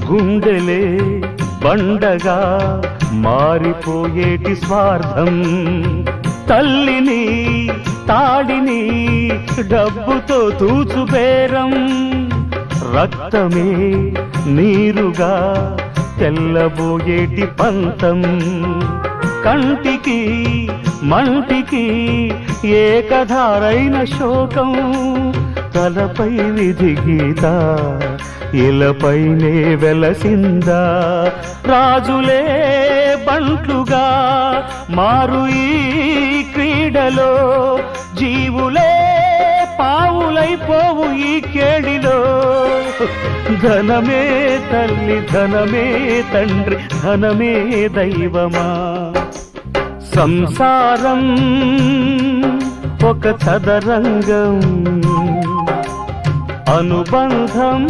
గుండెలే బండగా మారిపోయేటి స్వార్థం, తల్లిని తాడిని డబ్బుతో తూచుబేరం, రక్తమే నీరుగా తెల్లబోయేటి పంతం, కంటికి మంటికి ఏకధారైన శోకం, తలపై విధి గీత ఇలపైనే వెలసిందా, రాజులే బంట్లుగా మారు ఈ క్రీడలో, జీవులే పావులైపోవు ఈ కేడిలో, ధనమే తల్లి ధనమే తండ్రి ధనమే దైవమా, సంసారం ఒక చదరంగం, అనుబంధం